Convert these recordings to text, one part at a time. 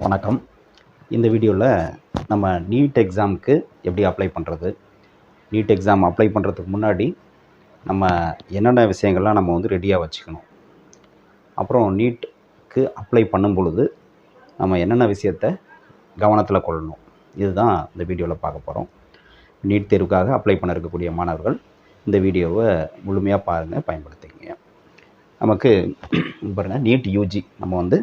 வணக்கம். இந்த வீடியோவில் நம்ம நீட் எக்ஸாமுக்கு எப்படி அப்ளை பண்ணுறது, நீட் எக்ஸாம் அப்ளை பண்ணுறதுக்கு முன்னாடி நம்ம என்னென்ன விஷயங்கள்லாம் நம்ம வந்து ரெடியாக வச்சுக்கணும், அப்புறம் நீட்டுக்கு அப்ளை பண்ணும் பொழுது நம்ம என்னென்ன விஷயத்தை கவனத்தில் கொள்ளணும், இதுதான் இந்த வீடியோவில் பார்க்க போகிறோம். நீட் தேர்வுக்காக அப்ளை பண்ண இருக்கக்கூடிய மாணவர்கள் இந்த வீடியோவை முழுமையாக பாருங்கள், பயன்படுத்திக்கங்க. நமக்கு பாருங்கள், நீட் யூஜி நம்ம வந்து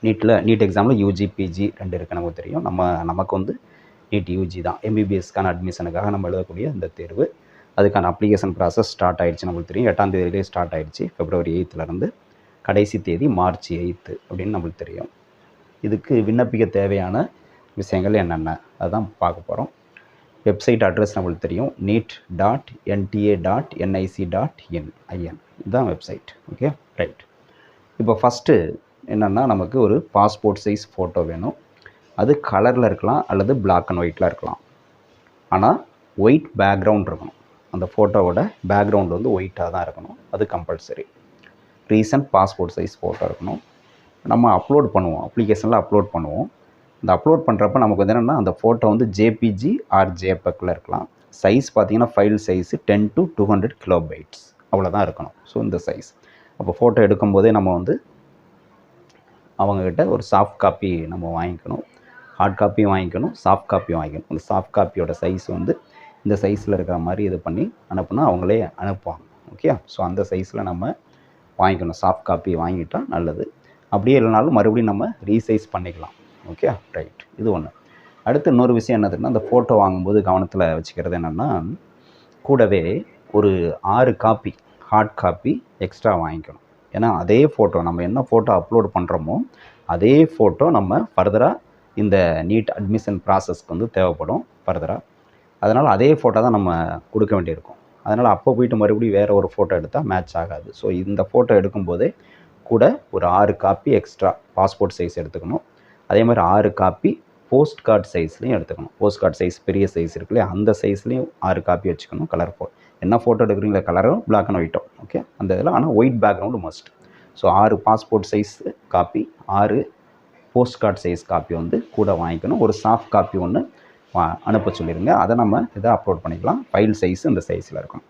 நீட் எக்ஸாமில் யூஜி பிஜி ரெண்டு இருக்குது, நமக்கு தெரியும். நமக்கு வந்து நீட் யூஜி தான் எம்பிபிஎஸ்க்கான அட்மிஷனுக்காக நம்ம எழுதக்கூடிய இந்த தேர்வு. அதுக்கான அப்ளிகேஷன் ப்ராசஸ் ஸ்டார்ட் ஆகிடுச்சு, நம்மளுக்கு தெரியும். 8ஆம் தேதியிலே ஸ்டார்ட் ஆகிடுச்சு. February 8லேருந்து கடைசி தேதி March 8 அப்படின்னு நம்மளுக்கு தெரியும். இதுக்கு விண்ணப்பிக்க தேவையான விஷயங்கள் என்னென்ன அதுதான் பார்க்க போகிறோம். வெப்சைட் அட்ரஸ் நம்மளுக்கு தெரியும், neet.nta.nic.in இதுதான் வெப்சைட். Okay, right. இப்போ ஃபஸ்ட்டு என்னென்னா, நமக்கு ஒரு பாஸ்போர்ட் சைஸ் ஃபோட்டோ வேணும். அது கலரில் இருக்கலாம் அல்லது பிளாக் அண்ட் ஒயிட்டில் இருக்கலாம். ஆனால் ஒயிட் பேக்ரவுண்ட் இருக்கணும். அந்த ஃபோட்டோவோட பேக்ரவுண்ட் வந்து ஒயிட்டாக தான் இருக்கணும், அது compulsory. Recent passport size photo இருக்கணும். நம்ம அப்லோட் பண்ணுவோம், அப்ளிகேஷனில் அப்லோட் பண்ணுவோம். இந்த அப்லோட் பண்ணுறப்ப நமக்கு வந்து என்னென்னா, அந்த ஃபோட்டோ வந்து ஜேபிஜி ஆர் ஜேபெக்கில் இருக்கலாம். சைஸ் பார்த்திங்கன்னா ஃபைல் சைஸு 10 to 200 கிலோபைட்ஸ் அவ்வளோதான் இருக்கணும். ஸோ இந்த சைஸ். அப்போ ஃபோட்டோ எடுக்கும்போதே நம்ம வந்து அவங்கக்கிட்ட ஒரு சாஃப்ட் காப்பி நம்ம வாங்கிக்கணும். ஹார்ட் காப்பியும் வாங்கிக்கணும், சாஃப்ட் காப்பியும் வாங்கிக்கணும். அந்த சாஃப்ட் காப்பியோட சைஸ் வந்து இந்த சைஸில் இருக்கிற மாதிரி இது பண்ணி அனுப்புனா அவங்களே அனுப்புவாங்க. ஓகே, ஸோ அந்த சைஸில் நம்ம வாங்கிக்கணும். சாஃப்ட் காப்பி வாங்கிட்டால் நல்லது. அப்படியே இல்லைனாலும் மறுபடியும் நம்ம ரீசைஸ் பண்ணிக்கலாம். Okay, right. இது ஒன்று. அடுத்து இன்னொரு விஷயம் என்னதுன்னா, அந்த ஃபோட்டோ வாங்கும்போது கவனத்தில் வச்சுக்கிறது என்னென்னா, கூடவே ஒரு 6 காப்பி ஹார்ட் காப்பி எக்ஸ்ட்ரா வாங்கிக்கணும். ஏன்னா அதே ஃபோட்டோ நம்ம என்ன ஃபோட்டோ அப்லோட் பண்ணுறோமோ அதே ஃபோட்டோ நம்ம ஃபர்தராக இந்த நீட் அட்மிஷன் ப்ராசஸ்க்கு வந்து தேவைப்படும் ஃபர்தராக. அதனால் அதே ஃபோட்டோ தான் நம்ம கொடுக்க வேண்டியிருக்கும். அதனால் அப்போ போய்ட்டு மறுபடியும் வேறு ஒரு ஃபோட்டோ எடுத்தால் மேட்ச் ஆகாது. ஸோ இந்த ஃபோட்டோ எடுக்கும்போதே கூட ஒரு 6 காப்பி எக்ஸ்ட்ரா பாஸ்போர்ட் சைஸ் எடுத்துக்கணும். அதே மாதிரி 6 காப்பி போஸ்ட் கார்டு சைஸ்லையும் எடுத்துக்கணும். போஸ்ட் கார்டு சைஸ் பெரிய சைஸ் இருக்கு இல்லையா, அந்த சைஸ்லையும் 6 காப்பி வச்சுக்கணும். கலர் என்ன ஃபோட்டோ எடுக்கிறீங்களா, கலரும் பிளாக் அண்ட் ஒயிட்டோ. ஓகே, அந்த இதில் ஆனால் white background must. So 6 passport size copy, 6 post card size copy வந்து கூட வாங்கிக்கணும். ஒரு சாஃப்ட் காப்பி ஒன்று அனுப்ப சொல்லிடுங்க. அதை நம்ம இதை அப்லோட் பண்ணிக்கலாம். ஃபைல் சைஸ் இந்த சைஸில் இருக்கும்.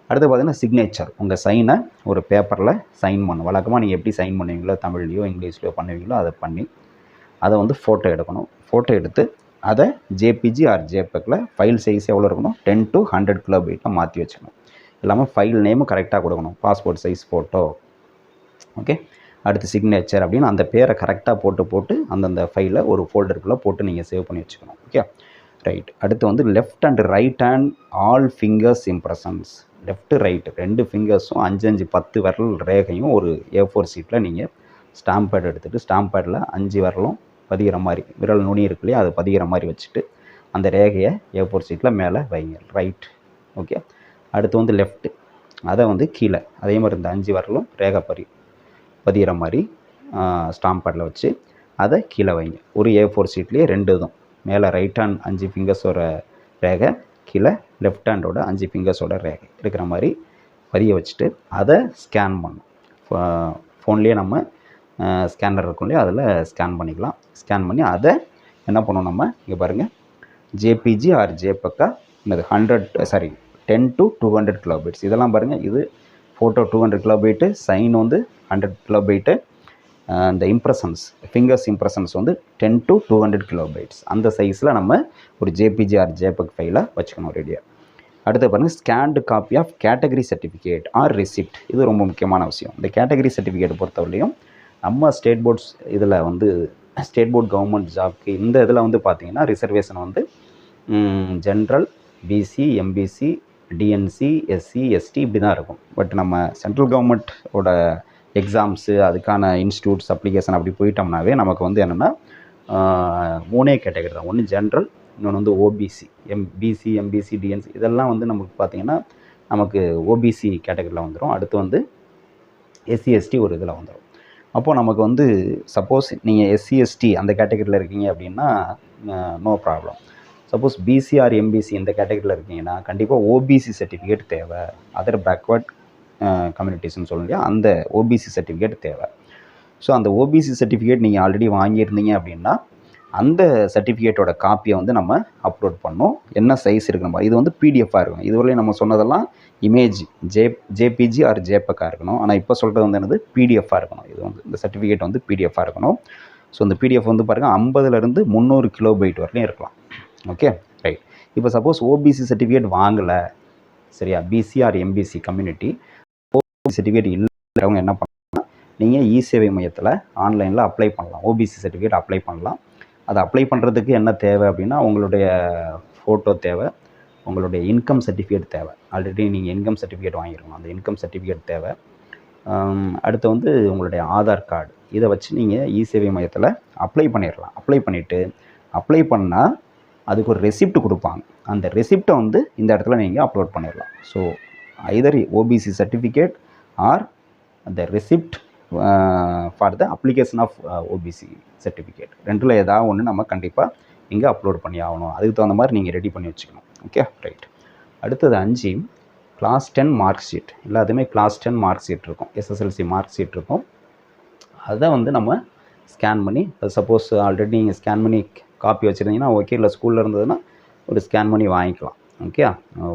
அடுத்து பார்த்திங்கன்னா சிக்னேச்சர். உங்கள் சைனை ஒரு பேப்பரில் சைன் பண்ணணும். வழக்கமாக நீங்கள் எப்படி சைன் பண்ணுவீங்களோ, தமிழ்லையோ இங்கிலீஷ்லையோ பண்ணுவீங்களோ அதை பண்ணி அதை வந்து ஃபோட்டோ எடுக்கணும். ஃபோட்டோ எடுத்து அதை ஜேபிஜி ஆர் ஜேபெக்கில் ஃபைல் சைஸ் எவ்வளோ இருக்கணும், 10 to 100 கிலோபைட்டில் மாற்றி வச்சுக்கணும். இல்லாமல் ஃபைல் நேமும் கரெக்டாக கொடுக்கணும், பாஸ்போர்ட் சைஸ் ஃபோட்டோ. ஓகே, அடுத்து சிக்னேச்சர் அப்படின்னு அந்த பேரை கரெக்டாக போட்டு அந்தந்த ஃபைலை ஒரு ஃபோல்டருக்குள்ளே போட்டு நீங்கள் சேவ் பண்ணி வச்சுக்கணும். Okay, right. அடுத்து வந்து left and right hand all fingers impressions. Left right 2 ஃபிங்கர்ஸும் 5 10 விரல் ரேகையும் ஒரு A4 ஷீட்டில் நீங்கள் ஸ்டாம்ப் பேட் எடுத்துகிட்டு, ஸ்டாம்ப் பேடில் 5 விரலும் பதிகிற மாதிரி, விரல் நுனி இருக்கு இல்லையா, அது பதிகிற மாதிரி வச்சுட்டு அந்த ரேகையை A4 ஷீட்டில் மேலே வைங்க. ரைட். ஓகே, அடுத்து வந்து லெஃப்ட்டு, அதை வந்து கீழே அதே மாதிரி இந்த 5 விரலும் ரேகை பதிகிற மாதிரி ஸ்டாம்ப் பேடில் வச்சு அதை கீழே வைங்க. ஒரு A4 ஷீட்லேயே 2 இதுவும் மேலே ரைட் ஹேண்ட் 5 ஃபிங்கர்ஸோட ரேகை, கீழே லெஃப்ட் ஹேண்டோட 5 ஃபிங்கர்ஸோட ரேகை இருக்கிற மாதிரி பதிய வச்சுட்டு அதை ஸ்கேன் பண்ணணும். ஃபோன்லேயே நம்ம ஸ்கேனர் இருக்கும் இல்லையா, அதில் ஸ்கேன் பண்ணிக்கலாம். ஸ்கேன் பண்ணி அதை என்ன பண்ணணும், நம்ம இங்கே பாருங்கள், ஜேபிஜி ஆர் ஜேபெக்கா என்னது 10 to 200 கிலோபைட்ஸ். இதெல்லாம் பாருங்கள், இது ஃபோட்டோ 200 கிலோபைட்டு, சைன் வந்து 100 கிலோபைட்டு, இந்த இம்ப்ரெஷன்ஸ் ஃபிங்கர்ஸ் இம்ப்ரெஷன்ஸ் வந்து 10 to 200 கிலோபைட்ஸ். அந்த சைஸில் நம்ம ஒரு ஜேபிஜி ஆர் ஜேபெக் ஃபைலை வச்சுக்கணும் ரெடியாக. அடுத்து பாருங்கள், scanned copy of category certificate or receipt. இது ரொம்ப முக்கியமான விஷயம். இந்த கேட்டகரி சர்டிஃபிகேட் பொறுத்தவரையும் நம்ம ஸ்டேட் போர்ட்ஸ் இதில் வந்து ஸ்டேட் போர்ட் கவர்மெண்ட் ஜாப்க்கு இந்த இதில் வந்து பார்த்திங்கன்னா ரிசர்வேஷன் வந்து general, BC, MBC, DNC, SC, ST இப்படி தான் இருக்கும். பட் நம்ம சென்ட்ரல் கவர்மெண்ட்டோட எக்ஸாம்ஸு, அதுக்கான இன்ஸ்டியூட்ஸ் அப்ளிகேஷன் அப்படி போயிட்டோம்னாவே நமக்கு வந்து என்னென்னா 3 கேட்டகரி தான். ஒன்று ஜென்ரல், இன்னொன்று வந்து ஓபிசி. பிசி, எம்பிசி, டிஎன்சி இதெல்லாம் வந்து நமக்கு பார்த்திங்கன்னா நமக்கு ஓபிசி கேட்டகரியில் வந்துடும். அடுத்து வந்து எஸ்சி, எஸ்டி ஒரு இதில் வந்துடும். அப்போது நமக்கு வந்து சப்போஸ் நீங்கள் எஸ்சி, எஸ்டி அந்த கேட்டகரியில் இருக்கீங்க அப்படின்னா no problem. Suppose BC or MBC இந்த கேட்டகரியில் இருக்கீங்கன்னா கண்டிப்பாக ஓபிசி சர்டிஃபிகேட் தேவை. அதர் பேக்வர்ட் கம்யூனிட்டிஸ்ன்னு சொல்லுங்க, அந்த ஓபிசி சர்டிஃபிகேட் தேவை. ஸோ அந்த ஓபிசி சர்டிஃபிகேட் நீங்கள் ஆல்ரெடி வாங்கியிருந்தீங்க அப்படின்னா அந்த சர்டிஃபிகேட்டோட காப்பியை வந்து நம்ம அப்லோட் பண்ணோம். என்ன சைஸ் இருக்கணும், இது வந்து பிடிஎஃபாக இருக்கணும். இதுவரையும் நம்ம சொன்னதெல்லாம் இமேஜ் ஜேபிஜி ஆர் ஜேபக்காக இருக்கணும். ஆனால் இப்போ சொல்கிறது வந்து என்னது, பிடிஎஃபாக இருக்கணும். இது வந்து இந்த சர்டிஃபிகேட் வந்து பிடிஎஃபாக இருக்கணும். ஸோ இந்த பிடிஎஃப் வந்து பாருங்கள் 50லேருந்து 300 கிலோபைட் வரையும் இருக்கலாம். Okay right. இப்போ சப்போஸ் ஓபிசி சர்டிஃபிகேட் வாங்கலை, சரியா, BC or MBC community OBC certificate இல்லைவங்க என்ன பண்ணலாம், நீங்கள் இ-சேவை மையத்தில் ஆன்லைனில் அப்ளை பண்ணலாம். ஓபிசி சர்டிஃபிகேட் அப்ளை பண்ணலாம். அதை அப்ளை பண்ணுறதுக்கு என்ன தேவை அப்படின்னா, உங்களுடைய ஃபோட்டோ தேவை, உங்களுடைய இன்கம் சர்டிஃபிகேட் தேவை. ஆல்ரெடி நீங்கள் இன்கம் சர்டிஃபிகேட் வாங்கியிருக்கணும், அந்த இன்கம் சர்டிஃபிகேட் தேவை. அடுத்து வந்து உங்களுடைய ஆதார் கார்டு. இதை வச்சு நீங்கள் இ-சேவை மையத்தில் அப்ளை பண்ணிடலாம். அப்ளை பண்ணிவிட்டு அப்ளை பண்ணால் அதுக்கு ஒரு ரெசிப்ட் கொடுப்பாங்க. அந்த ரெசிப்டை வந்து இந்த இடத்துல நீங்கள் அப்லோட் பண்ணிடலாம். So Hyder OBC certificate or the receipt for the application of OBC certificate. ரெண்டில் ஏதாவது ஒன்று நம்ம கண்டிப்பாக இங்கே அப்லோட் பண்ணி ஆகணும். அதுக்கு தகுந்த மாதிரி நீங்கள் ரெடி பண்ணி வச்சுக்கணும். Okay right. அடுத்தது 5 கிளாஸ் 10 மார்க் ஷீட். எல்லாத்துமே கிளாஸ் 10 மார்க் ஷீட் இருக்கும், எஸ்எஸ்எல்சி மார்க் ஷீட் இருக்கும். அதை வந்து நம்ம ஸ்கேன் பண்ணி, சப்போஸ் ஆல்ரெடி நீங்கள் ஸ்கேன் பண்ணி காப்பி வச்சுருந்தீங்கன்னா ஓகே, இல்லை ஸ்கூலில் இருந்ததுன்னா ஒரு ஸ்கேன் பண்ணி வாங்கிக்கலாம். ஓகே,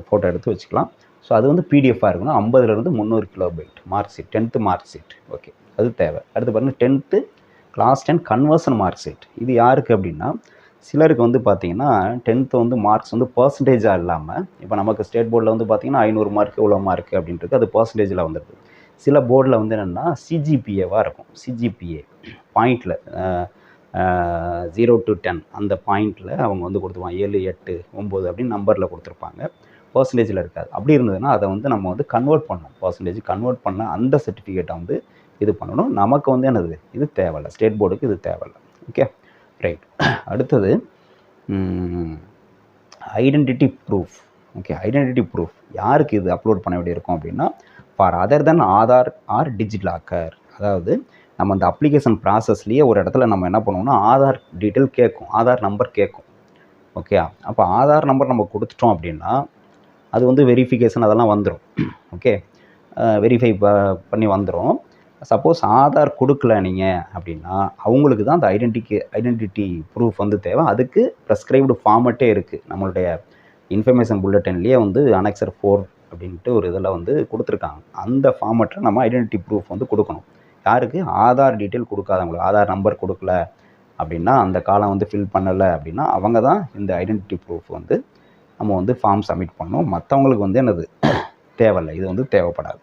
ஃபோட்டோ எடுத்து வச்சுக்கலாம். ஸோ அது வந்து பிடிஎஃபாக இருக்கணும். 50லேருந்து 300 kilobyte mark sheet, 10th mark sheet. Okay, அது தேவை. அடுத்து பாருங்கள் 10th class 10 conversion mark sheet. இது யாருக்கு அப்படின்னா, சிலருக்கு வந்து பார்த்தீங்கன்னா 10th வந்து மார்க்ஸ் வந்து பர்சன்டேஜாக இல்லாமல், இப்போ நமக்கு ஸ்டேட் போர்டில் வந்து பார்த்தீங்கன்னா 500 மார்க் இவ்வளோ மார்க் அப்படின்றது அது பர்சன்டேஜில் வந்துடுது. சில போர்டில் வந்து என்னென்னா சிஜிபிஏவாக இருக்கும். சிஜிபிஏ பாயிண்டில் 0 to 10 அந்த பாயிண்டில் அவங்க வந்து கொடுத்துருவாங்க. 7, 8, 9 அப்படின்னு நம்பரில் கொடுத்துருப்பாங்க. பர்சன்டேஜில் இருக்காது. அப்படி இருந்ததுன்னா அதை வந்து நம்ம வந்து கன்வெர்ட் பண்ணணும். பர்சன்டேஜ் கன்வெர்ட் பண்ண அந்த சர்டிஃபிகேட்டை வந்து இது பண்ணணும். நமக்கு வந்து என்னது, இது தேவையில்லை, ஸ்டேட் போர்டுக்கு இது தேவையில்லை. Okay right. அடுத்தது identity proof. Okay, identity proof யாருக்கு இது அப்லோட் பண்ண வேண்டிய இருக்கும் அப்படின்னா, for other then Aadhaar or DigiLocker. அதாவது நம்ம அந்த அப்ளிகேஷன் ப்ராசஸ்லேயே ஒரு இடத்துல நம்ம என்ன பண்ணுவோம்னா, ஆதார் டீட்டெயில் கேட்கும், ஆதார் நம்பர் கேட்கும். ஓகே, அப்போ ஆதார் நம்பர் நம்ம கொடுத்துட்டோம் அப்படின்னா அது வந்து வெரிஃபிகேஷன் அதெல்லாம் வந்துடும். ஓகே, வெரிஃபை பண்ணி வந்துடும். சப்போஸ் ஆதார் கொடுக்கல நீங்கள் அப்படின்னா அவங்களுக்கு தான் அந்த ஐடென்டிட்டி ப்ரூஃப் வந்து தேவை. அதுக்கு ப்ரெஸ்கிரைப்டு ஃபார்மட்டே இருக்குது. நம்மளுடைய இன்ஃபர்மேஷன் புல்லட்டின்லேயே வந்து அனெக்சர் 4 அப்படின்ட்டு ஒரு இதில் வந்து கொடுத்துருக்காங்க. அந்த ஃபார்மட்டில் நம்ம ஐடென்டிட்டி ப்ரூஃப் வந்து கொடுக்கணும். யாருக்கு, ஆதார் டீட்டெயில் கொடுக்காதவங்களுக்கு, ஆதார் நம்பர் கொடுக்கல அப்படின்னா, அந்த காலம் வந்து ஃபில் பண்ணலை அப்படின்னா அவங்க தான் இந்த ஐடென்டிட்டி ப்ரூஃப் வந்து நம்ம வந்து ஃபார்ம் சப்மிட் பண்ணோம். மற்றவங்களுக்கு வந்து என்னது தேவையில்லை, இது வந்து தேவைப்படாது.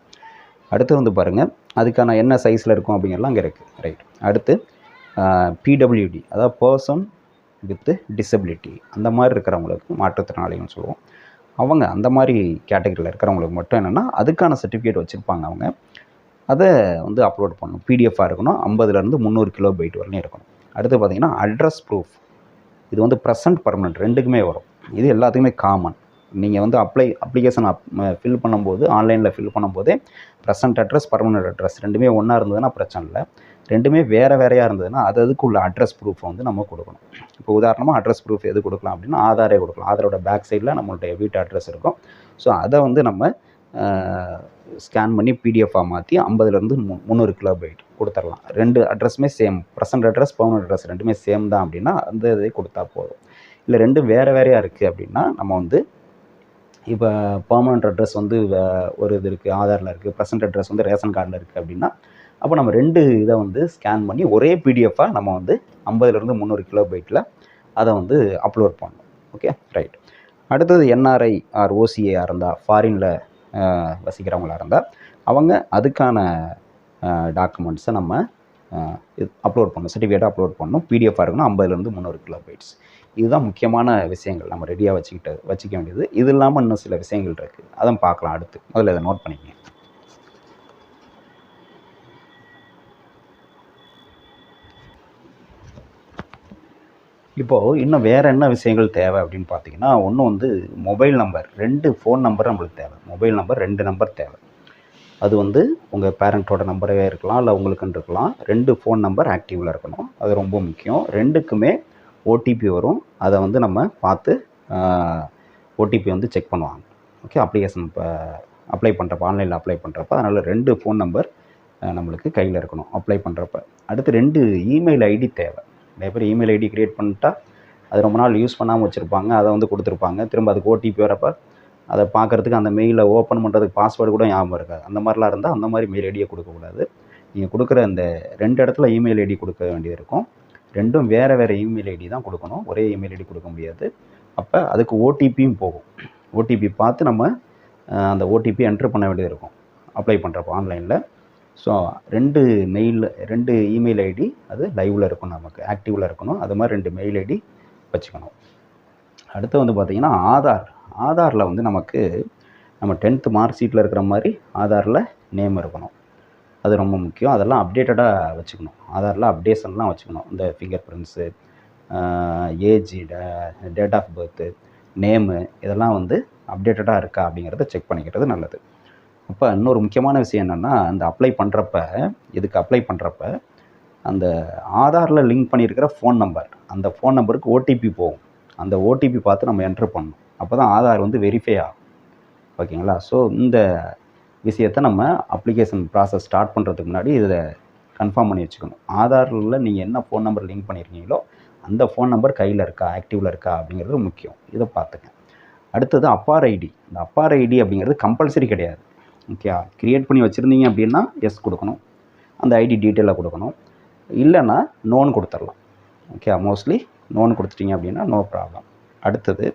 அடுத்து வந்து பாருங்கள், அதுக்கான என்ன சைஸில் இருக்கும் அப்படிங்கிறலாம் அங்கே இருக்குது. ரைட். அடுத்து பிடபிள்யூடி, அதாவது பர்சன் வித் டிசபிலிட்டி, அந்த மாதிரி இருக்கிறவங்களுக்கு, மாற்றுத்திறனாளிகள்னு சொல்லுவோம், அவங்க அந்த மாதிரி கேட்டகரியில் இருக்கிறவங்களுக்கு மட்டும் என்னென்னா அதுக்கான சர்டிஃபிகேட் வச்சுருப்பாங்க. அவங்க அதை வந்து அப்லோட் பண்ணணும். பிடிஎஃபாக இருக்கணும். 50லேருந்து 300 கிலோபைட் வரையும் இருக்கணும். அடுத்து பார்த்திங்கன்னா அட்ரஸ் ப்ரூஃப். இது வந்து ப்ரெசன்ட் பர்மனெண்ட் ரெண்டுக்குமே வரும். இது எல்லாத்துக்குமே காமன். நீங்கள் வந்து அப்ளிகேஷன் ஃபில் பண்ணும்போது, ஆன்லைனில் ஃபில் பண்ணும்போதே ப்ரெசன்ட் அட்ரஸ், பர்மனெண்ட் அட்ரஸ் ரெண்டுமே ஒன்றா இருந்ததுன்னா பிரச்சனை இல்லை. ரெண்டுமே வேறு வேறையாக இருந்ததுன்னா அதுக்குள்ள அட்ரஸ் ப்ரூஃப் வந்து நம்ம கொடுக்கணும். இப்போ உதாரணமாக அட்ரஸ் ப்ரூஃப் எது கொடுக்கலாம் அப்படின்னா, ஆதாரே கொடுக்கலாம். ஆதாரோட பேக் சைடில் நம்மளுடைய வீட்டு அட்ரஸ் இருக்கும். ஸோ அதை வந்து நம்ம ஸ்கேன் பண்ணி பிடிஎஃபாக மாற்றி 50லேருந்து 300 கிலோபைட் கொடுத்துடலாம். ரெண்டு அட்ரஸுமே same, present address, permanent address ரெண்டுமே சேம் தான் அப்படின்னா அந்த இதை கொடுத்தா போதும். இல்லை ரெண்டும் வேறு வேறையாக இருக்குது அப்படின்னா, நம்ம வந்து இப்போ பர்மனெண்ட் அட்ரஸ் வந்து ஒரு இது இருக்குது, ஆதாரில் இருக்குது, ப்ரெசன்ட் அட்ரஸ் வந்து ரேஷன் கார்டில் இருக்குது அப்படின்னா, அப்போ நம்ம ரெண்டு இதை வந்து ஸ்கேன் பண்ணி ஒரே பிடிஎஃபாக நம்ம வந்து 50லேருந்து 300 கிலோபைட்டில் அதை வந்து அப்லோட் பண்ணணும். Okay right. அடுத்தது என்ஆர்ஐ ஆர் ஓசிஏஆர் இருந்தால், ஃபாரினில் வசிக்கிறவங்களாக இருந்தால் அவங்க அதுக்கான டாக்குமெண்ட்ஸை நம்ம அப்லோட் பண்ணணும், சர்டிஃபிகேட்டை அப்லோட் பண்ணணும். பிடிஎஃபாக இருக்கணும். 50லேருந்து 300 கிலோபைட்ஸ். இதுதான் முக்கியமான விஷயங்கள் நம்ம ரெடியாக வச்சுக்க வேண்டியது. இது இல்லாமல் இன்னும் சில விஷயங்கள் இருக்குது, அதை பார்க்கலாம் அடுத்து. முதல்ல இதை நோட் பண்ணிக்கங்க. இப்போது இன்னும் வேறு என்ன விஷயங்கள் தேவை அப்படின்னு பார்த்தீங்கன்னா, ஒன்று வந்து மொபைல் நம்பர், 2 ஃபோன் நம்பர் நம்மளுக்கு தேவை. மொபைல் நம்பர் 2 நம்பர் தேவை. அது வந்து உங்கள் பேரண்ட்டோட நம்பரே இருக்கலாம், இல்லை உங்களுக்குன்னு இருக்கலாம். 2 ஃபோன் நம்பர் ஆக்டிவில் இருக்கணும். அது ரொம்ப முக்கியம். 2க்குமே ஓடிபி வரும். அதை வந்து நம்ம பார்த்து ஓடிபி வந்து செக் பண்ணுவாங்க. ஓகே, அப்ளிகேஷன் இப்போ அப்ளை பண்ணுறப்ப, ஆன்லைனில் அப்ளை பண்ணுறப்ப. அதனால் 2 ஃபோன் நம்பர் நம்மளுக்கு கையில் இருக்கணும் அப்ளை பண்ணுறப்ப. அடுத்து 2 இமெயில் ஐடி தேவை. நிறைய பேர் இமெயில் ஐடி க்ரியேட் பண்ணிட்டா அது ரொம்ப நாள் யூஸ் பண்ணாமல் வச்சுருப்பாங்க, அதை வந்து கொடுத்துருப்பாங்க. திரும்ப அதுக்கு ஓடிபி வரப்போ அதை பார்க்குறதுக்கு அந்த மெயிலை ஓப்பன் பண்ணுறதுக்கு பாஸ்வேர்டு கூட ஞாபகம் இருக்காது. அந்த மாதிரிலாம் இருந்தால் அந்த மாதிரி மெயில் ஐடியை கொடுக்கக்கூடாது. நீங்கள் கொடுக்குற அந்த 2 இடத்துல இமெயில் ஐடி கொடுக்க வேண்டியது இருக்கும். 2ம் வேறு வேறு இமெயில் ஐடி தான் கொடுக்கணும், ஒரே இமெயில் ஐடி கொடுக்க முடியாது. அப்போ அதுக்கு ஓடிபியும் போகும். ஓடிபி பார்த்து நம்ம அந்த ஓடிபி என்ட்ரு பண்ண வேண்டியது இருக்கும் அப்ளை பண்ணுறப்போ ஆன்லைனில். ஸோ 2 இமெயில் ஐடி அது லைவில் இருக்கணும், நமக்கு ஆக்டிவில் இருக்கணும். அது மாதிரி 2 மெயில் ஐடி வச்சுக்கணும். அடுத்து வந்து பார்த்திங்கன்னா ஆதாரில் வந்து நமக்கு நம்ம 10th மார்க் ஷீட்டில் இருக்கிற மாதிரி ஆதாரில் நேம் இருக்கணும். அது ரொம்ப முக்கியம். அதெல்லாம் அப்டேட்டடாக வச்சுக்கணும். ஆதாரில் அப்டேஷன்லாம் வச்சுக்கணும். இந்த finger prints, age, date of birth, name, இதெல்லாம் வந்து அப்டேட்டடாக இருக்கா அப்படிங்கிறத செக் பண்ணிக்கிறது நல்லது. அப்போ இன்னொரு முக்கியமான விஷயம் என்னென்னா, அந்த இதுக்கு அப்ளை பண்ணுறப்ப அந்த ஆதாரில் லிங்க் பண்ணியிருக்கிற ஃபோன் நம்பர், அந்த ஃபோன் நம்பருக்கு ஓடிபி போகும். அந்த ஓடிபி பார்த்து நம்ம என்ட்ரு பண்ணணும். அப்போ தான் ஆதார் வந்து வெரிஃபை ஆகும். ஓகேங்களா? ஸோ இந்த விஷயத்தை நம்ம அப்ளிகேஷன் ப்ராசஸ் ஸ்டார்ட் பண்ணுறதுக்கு முன்னாடி இதை கன்ஃபார்ம் பண்ணி வச்சுக்கணும். ஆதாரில் நீங்கள் என்ன ஃபோன் நம்பர் லிங்க் பண்ணியிருக்கீங்களோ அந்த ஃபோன் நம்பர் கையில் இருக்கா, ஆக்டிவில் இருக்கா அப்படிங்கிறது முக்கியம். இதை பார்த்துங்க. அடுத்தது அப்பார் ஐடி. இந்த அப்பார் ஐடி அப்படிங்கிறது கம்பல்சரி கிடையாது. ஓகே, க்ரியேட் பண்ணி வச்சுருந்தீங்க அப்படின்னா எஸ் கொடுக்கணும், அந்த ஐடி டீட்டெயிலாக கொடுக்கணும். இல்லைன்னா நோன் கொடுத்துடலாம். ஓகே, மோஸ்ட்லி நோன் கொடுத்துட்டீங்க அப்படின்னா நோ ப்ராப்ளம். அடுத்தது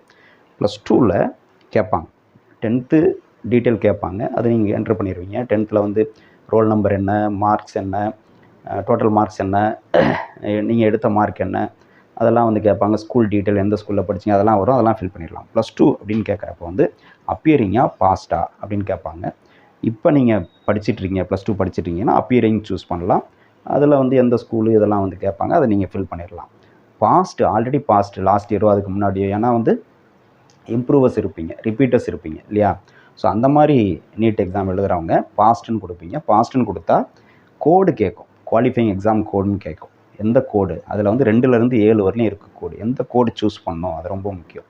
+2ல் கேட்பாங்க, 10th டீட்டெயில் கேட்பாங்க. அது நீங்கள் என்ட்ரு பண்ணிடுவீங்க. 10th வந்து ரோல் நம்பர் என்ன, மார்க்ஸ் என்ன, டோட்டல் மார்க்ஸ் என்ன, நீங்கள் எடுத்த மார்க் என்ன, அதெல்லாம் வந்து கேட்பாங்க. ஸ்கூல் டீட்டெயில், எந்த ஸ்கூலில் படிச்சிங்க, அதெல்லாம் வரும். அதெல்லாம் ஃபில் பண்ணிடலாம். +2 அப்படின்னு கேட்குறப்ப வந்து அப்பியரிங்கா பாஸ்டா அப்படின்னு கேட்பாங்க. இப்போ நீங்கள் படிச்சிட்ருக்கீங்க, +2 படிச்சிட்ருக்கீங்கன்னா அப்பியரிங் சூஸ் பண்ணலாம். அதில் வந்து எந்த ஸ்கூலு இதெல்லாம் வந்து கேட்பாங்க, அதை நீங்கள் ஃபில் பண்ணிடலாம். பாஸ்ட் ஆல்ரெடி பாஸ்ட் லாஸ்ட் இயரோ அதுக்கு முன்னாடியோ, ஏன்னா வந்து இம்ப்ரூவர்ஸ் இருப்பீங்க, ரிப்பீட்டர்ஸ் இருப்பீங்க இல்லையா? ஸோ அந்த மாதிரி நீட் எக்ஸாம் எழுதுகிறவங்க பாஸ்ட்டுன்னு கொடுப்பீங்க. பாஸ்ட்டுன்னு கொடுத்தா கோடு கேட்கும், குவாலிஃபைங் எக்ஸாம் கோடுன்னு கேட்கும். எந்த கோடு, அதில் வந்து 2லேருந்து 7 வரலையும் இருக்குது கோடு. எந்த கோடு சூஸ் பண்ணணும், அது ரொம்ப முக்கியம்.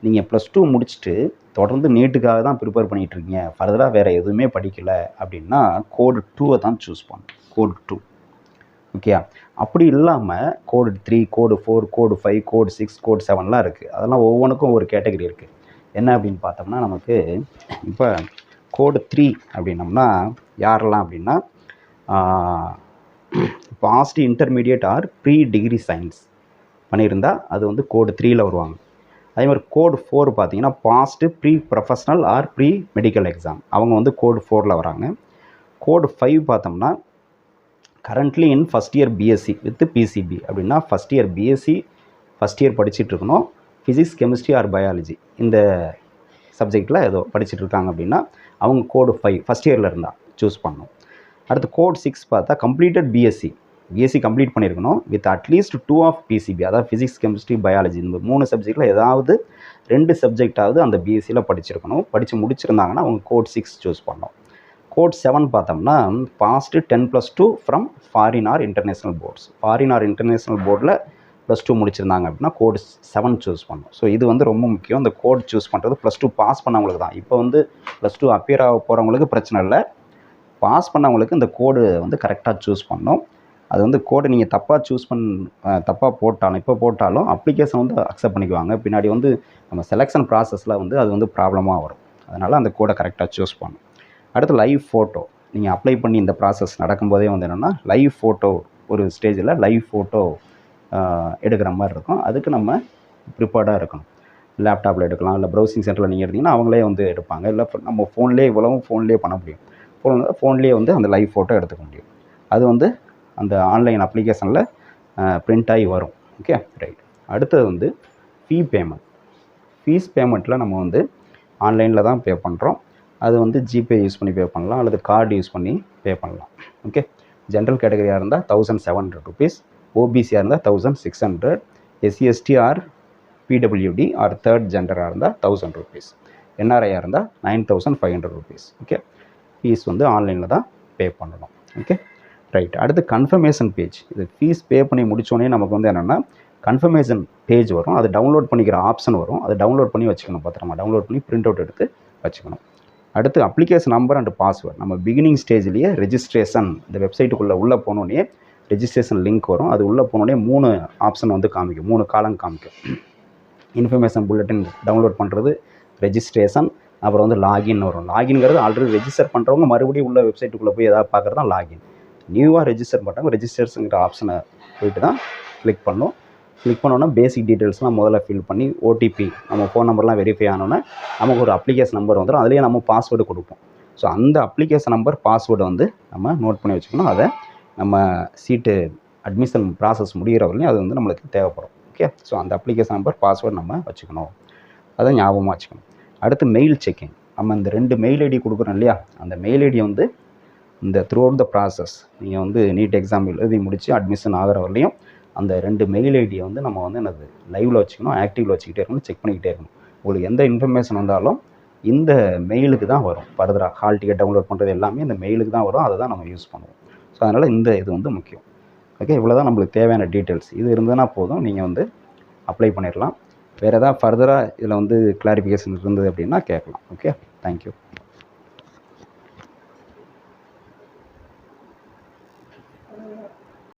நீங்கள் +2 முடிச்சுட்டு தொடர்ந்து நீட்டுக்காக தான் ப்ரிப்பேர் பண்ணிகிட்ருக்கீங்க, ஃபர்தராக வேறு எதுவுமே படிக்கலை அப்படின்னா கோடு 2 தான் சூஸ் பண்ணணும். கோடு 2. ஓகே, அப்படி இல்லாமல் கோடு 3, கோடு 4, கோடு 5, கோடு 6, கோடு 7லாம் இருக்குது. அதெல்லாம் ஒவ்வொன்றுக்கும் ஒரு கேட்டகரி இருக்குது. என்ன அப்படின்னு பார்த்தோம்னா, நமக்கு இப்போ கோடு 3 அப்படின்னம்னா யாரெல்லாம் அப்படின்னா passed intermediate or pre degree science பண்ணியிருந்தால் அது வந்து கோடு 3ல் வருவாங்க. அதே மாதிரி கோடு 4 பார்த்தீங்கன்னா passed pre professional or pre medical exam, அவங்க வந்து கோடு 4ல் வராங்க. கோடு 5 பார்த்தோம்னா currently in first year BSc with PCB அப்படின்னா first year BSc first year படிச்சுட்டு இருக்கணும். ஃபிசிக்ஸ், கெமிஸ்ட்ரி ஆர் பயாலஜி இந்த சப்ஜெக்டில் ஏதோ படிச்சுட்டு இருக்காங்க அப்படின்னா அவங்க கோடு 5 ஃபஸ்ட் இயரில் இருந்தால் சூஸ் பண்ணணும். அடுத்து கோட் 6 பார்த்தா கம்ப்ளீட்டட் பிஎஸ்சி கம்ப்ளீட் பண்ணியிருக்கணும் வித் அட்லீஸ்ட் 2 ஆஃப் பிசிபி, அதாவது ஃபிசிக்ஸ், கெமிஸ்ட்ரி, பயாலஜி இந்த 3 சப்ஜெக்டில் ஏதாவது 2 சப்ஜெக்டாவது அந்த பிஎஸ்சியில் படிச்சிருக்கணும். படித்து முடிச்சிருந்தாங்கன்னா அவங்க கோட் 6 சூஸ் பண்ணணும். கோட் 7 பார்த்தோம்னா passed 10+2 from foreign or international boards, foreign or international போர்டில் +2 முடிச்சிருந்தாங்க அப்படின்னா கோட் 7 சூஸ் பண்ணணும். ஸோ இது வந்து ரொம்ப முக்கியம். இந்த கோட் சூஸ் பண்ணுறது +2 பாஸ் பண்ணவங்களுக்கு தான். இப்போ வந்து +2 அப்பியர் ஆக போகிறவங்களுக்கு பிரச்சனை இல்லை, பாஸ் பண்ணவங்களுக்கு இந்த கோடு வந்து கரெக்டாக சூஸ் பண்ணணும். அது வந்து கோடை நீங்கள் தப்பாக போட்டாலும் இப்போ போட்டாலும் அப்ளிகேஷன் வந்து அக்செப்ட் பண்ணிக்குவாங்க. பின்னாடி வந்து நம்ம செலெக்ஷன் ப்ராசஸில் வந்து அது வந்து ப்ராப்ளமாக வரும். அதனால் அந்த கோடை கரெக்டாக சூஸ் பண்ணணும். அடுத்து லைவ் ஃபோட்டோ. நீங்கள் அப்ளை பண்ணி இந்த ப்ராசஸ் நடக்கும்போதே வந்து என்னென்னா லைவ் ஃபோட்டோ, ஒரு ஸ்டேஜில் லைவ் ஃபோட்டோ எடுக்கிற மாதிரி இருக்கும். அதுக்கு நம்ம ப்ரிப்பேர்டாக இருக்கணும். லேப்டாப்பில் எடுக்கலாம், இல்லை ப்ரௌசிங் சென்டரில் நீங்கள் எடுத்திங்கன்னா அவங்களே வந்து எடுப்பாங்க. இல்லை நம்ம ஃபோன்லேயே பண்ண முடியும். ஃபோன்லேயே வந்து அந்த லைவ் ஃபோட்டோ எடுத்துக்க முடியும். அது வந்து அந்த ஆன்லைன் அப்ளிகேஷனில் பிரிண்ட் ஆகி வரும். Okay, right. அடுத்தது வந்து ஃபீஸ் பேமெண்ட்டில் நம்ம வந்து ஆன்லைனில் தான் பே பண்ணுறோம். அது வந்து ஜிபே யூஸ் பண்ணி பே பண்ணலாம், அல்லது கார்டு யூஸ் பண்ணி பே பண்ணலாம். ஓகே, ஜென்ரல் கேட்டகரியாக இருந்தால் ₹1700, ஓபிசியாக இருந்தால் 1600, SC/ST or PWD or third ஜெண்டராக இருந்தால் ₹1000, என்ஆர்ஐயாக இருந்தால் ₹9500. ஓகே, ஃபீஸ் வந்து ஆன்லைனில் தான் பே பண்ணணும். Okay, right. அடுத்து கன்ஃபர்மேஷன் பேஜ். இது ஃபீஸ் பே பண்ணி முடித்தோடனே நமக்கு வந்து என்னென்னா கன்ஃபர்மேஷன் பேஜ் வரும். அது டவுன்லோட் பண்ணிக்கிற ஆப்ஷன் வரும். அதை டவுன்லோட் பண்ணி வச்சுக்கணும். பத்திரமா டவுன்லோட் பண்ணி பிரிண்ட் அவுட் எடுத்து வச்சுக்கணும். அடுத்து அப்ளிகேஷன் நம்பர் அண்ட் பாஸ்வேர்டு. நம்ம பிகினிங் ஸ்டேஜ்லேயே ரெஜிஸ்ட்ரேஷன் இந்த வெப்சைட்டுக்குள்ளே உள்ளே போனோடனே ரெஜிஸ்ட்ரேஷன் லிங்க் வரும். அது உள்ளே போனோடனே 3 ஆப்ஷன் வந்து காமிக்கும், 3 காலம் காமிக்கும். இன்ஃபர்மேஷன் புல்லட்டின் டவுன்லோட் பண்ணுறது, ரெஜிஸ்ட்ரேஷன், அப்புறம் வந்து லாகின் வரும். லாகின்ங்கிறது ஆல்ரெடி ரெஜிஸ்டர் பண்ணுறவங்க மறுபடியும் உள்ள வெப்சைட்டுக்குள்ளே போய் எதாவது பார்க்குறது தான் லாகின். நியூவாக ரெஜிஸ்டர் பண்ணுறவங்க ரெஜிஸ்டர்ஸுங்கிற ஆப்ஷனை போய்ட்டு தான் கிளிக் பண்ணணும். கிளிக் பண்ணோன்னா பேசிக் டீட்டெயில்ஸ்லாம் முதல்ல ஃபில் பண்ணி ஓடிபி நம்ம ஃபோன் நம்பர்லாம் வெரிஃபை ஆனோன்னா நமக்கு ஒரு அப்ளிகேஷன் நம்பர் வந்துடும். அதுலேயே நம்ம பாஸ்வேர்டு கொடுப்போம். ஸோ அந்த அப்ளிகேஷன் நம்பர் பாஸ்வேர்டை வந்து நம்ம நோட் பண்ணி வச்சுக்கணும். அதை நம்ம சீட்டு அட்மிஷன் ப்ராசஸ் முடிகிற வரையும் அது வந்து நம்மளுக்கு தேவைப்படும். ஓகே, ஸோ அந்த அப்ளிகேஷன் நம்பர் பாஸ்வேர்டு நம்ம வச்சுக்கணும். அதை ஞாபகமாக வச்சுக்கணும். அடுத்து மெயில் செக்கிங். நம்ம இந்த 2 மெயில் ஐடி கொடுக்குறோம் இல்லையா, அந்த மெயில் ஐடி வந்து இந்த த்ரூ அவுட் த ப்ராசஸ் நீங்கள் வந்து நீட் எக்ஸாம் எழுதி முடித்து அட்மிஷன் ஆகிற வரலையும் அந்த 2 மெயில் ஐடியை வந்து நம்ம வந்து என்னது லைவில் வச்சுக்கணும், ஆக்டிவில் வச்சுக்கிட்டே இருக்கணும், செக் பண்ணிக்கிட்டே இருக்கணும். உங்களுக்கு எந்த இன்ஃபர்மேஷன் வந்தாலும் இந்த மெயிலுக்கு தான் வரும். ஃபர்தராக ஹால் டிக்கெட் டவுன்லோட் பண்ணுறது எல்லாமே இந்த மெயிலுக்கு தான் வரும். அதை தான் நம்ம யூஸ் பண்ணுவோம். ஸோ அதனால் இந்த இது வந்து முக்கியம். ஓகே, இவ்வளோ தான் நம்மளுக்கு தேவையான டீட்டெயில்ஸ். இது இருந்ததுன்னா போதும், நீங்கள் வந்து அப்ளை பண்ணிடலாம். வேறு எதாவது ஃபர்தராக இதில் வந்து கிளாரிஃபிகேஷன் இருந்தது அப்படின்னா கேட்கலாம். Okay, thank you.